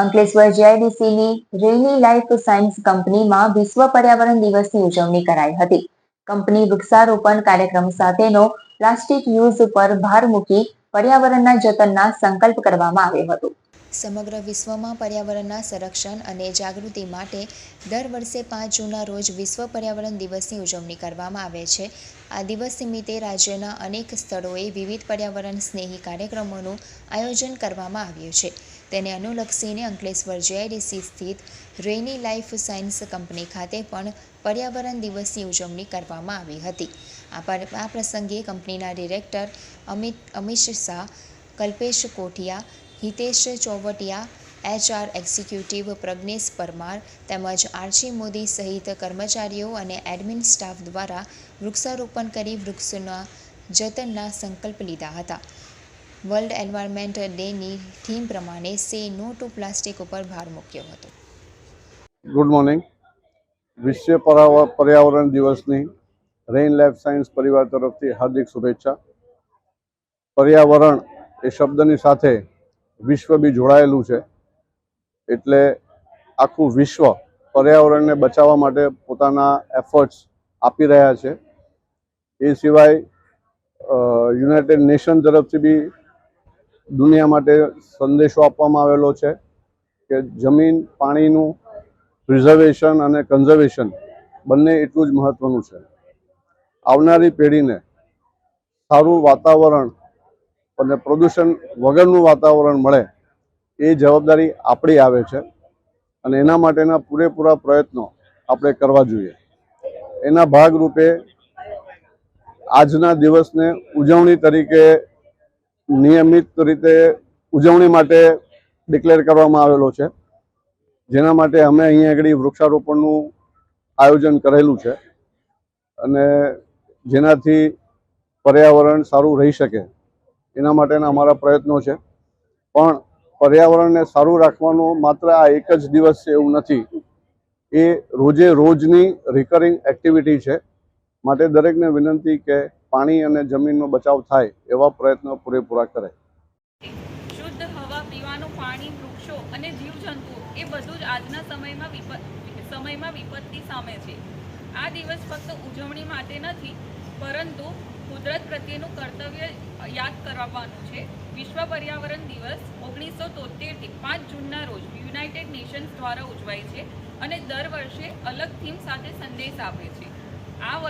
અંકલેશ્વર જીઆઈડીસીની રેની life science કંપનીમાં વિશ્વ પર્યાવરણ દિવસની ઉજવણી કરાઈ હતી. કંપની વૃક્ષારોપણ કાર્યક્રમ સાથેનો પ્લાસ્ટિક યુઝ પર ભાર મૂકી પર્યાવરણના જતનના સંકલ્પ કરવામાં આવ્યો હતો. સમગ્ર વિશ્વમાં પર્યાવરણના સંરક્ષણ અને જાગૃતિ માટે દર વર્ષે 5 જૂનના રોજ વિશ્વ પર્યાવરણ દિવસની ઉજવણી કરવામાં આવે છે. આ દિવસ નિમિત્તે રાજ્યના અનેક સ્થળોએ વિવિધ પર્યાવરણ સ્નેહી કાર્યક્રમોનું આયોજન કરવામાં આવ્યું છે. તેને અનુલક્ષીને અંકલેશ્વર જીઆઈડીસી સ્થિત રેની લાઈફ સાયન્સ કંપની ખાતે પણ પર્યાવરણ દિવસની ઉજવણી કરવામાં આવી હતી. આ પ્રસંગે કંપનીના director Amish Shah, Kalpesh Kothiya, Hitesh Chovatiya, HR executive Pragnesh Parmar તેમજ આરજી મોદી સહિત કર્મચારીઓ અને એડમિન સ્ટાફ દ્વારા વૃક્ષારોપણ કરી વૃક્ષોના જતનના સંકલ્પ લીધા હતા. વર્લ્ડ એન્વાયરમેન્ટ ડેની થીમ પ્રમાણે સે નો ટુ પ્લાસ્ટિક ઉપર ભાર મૂક્યો હતો. Good morning. વિશ્વ પર્યાવરણ દિવસની રેઇન લાઈફ સાયન્સ પરિવાર તરફથી હાર્દિક શુભેચ્છા. પર્યાવરણ એ શબ્દની સાથે વિશ્વ બી જોડાયેલું છે, એટલે આખું વિશ્વ પર્યાવરણને બચાવવા માટે પોતાના એફર્ટ્સ આપી રહ્યા છે. એ સિવાય યુનાઇટેડ નેશન તરફથી બી દુનિયા માટે સંદેશો આપવામાં આવેલો છે કે જમીન પાણીનું પ્રિઝર્વેશન અને કન્ઝર્વેશન બંને એટલું જ મહત્ત્વનું છે. આવનારી પેઢીને સારું વાતાવરણ અને પ્રદૂષણ વગરનું વાતાવરણ મળે એ જવાબદારી આપણી આવે છે અને એના માટેના પૂરેપૂરા પ્રયત્નો આપણે કરવા જોઈએ. એના ભાગરૂપે આજના દિવસને ઉજવણી તરીકે નિયમિત રીતે ઉજવણી માટે ડિક્લેર કરવામાં આવેલો છે, જેના માટે અમે અહીંયા આગળ વૃક્ષારોપણનું આયોજન કરેલું છે અને જેનાથી પર્યાવરણ સારું રહી શકે એના માટેના અમારા પ્રયત્નો છે. પણ પર્યાવરણને સારું રાખવાનું માત્ર આ એક જ દિવસ છે એવું નથી, એ રોજે રોજની રિકરિંગ એક્ટિવિટી છે. માટે દરેકને વિનંતી કે પાણી અને જમીનનો બચાવ થાય એવા પ્રયત્નો પૂરેપૂરા કરે. શુદ્ધ હવા, પીવાનું પાણી, વૃક્ષો અને જીવજંતુઓ એ બધું જ આજના સમયમાં વિપત્તિ સામે છે. આ દિવસ ફક્ત ઉજવણી માટે નથી, પરંતુ કુદરત પ્રત્યેનું કર્તવ્ય યાદ કરાવવાનું છે. વિશ્વ પર્યાવરણ દિવસ 1973થી 5 જૂનના રોજ યુનાઇટેડ નેશન્સ દ્વારા ઉજવાય છે અને દર વર્ષે અલગ થીમ સાથે સંદેશ આપે છે. આ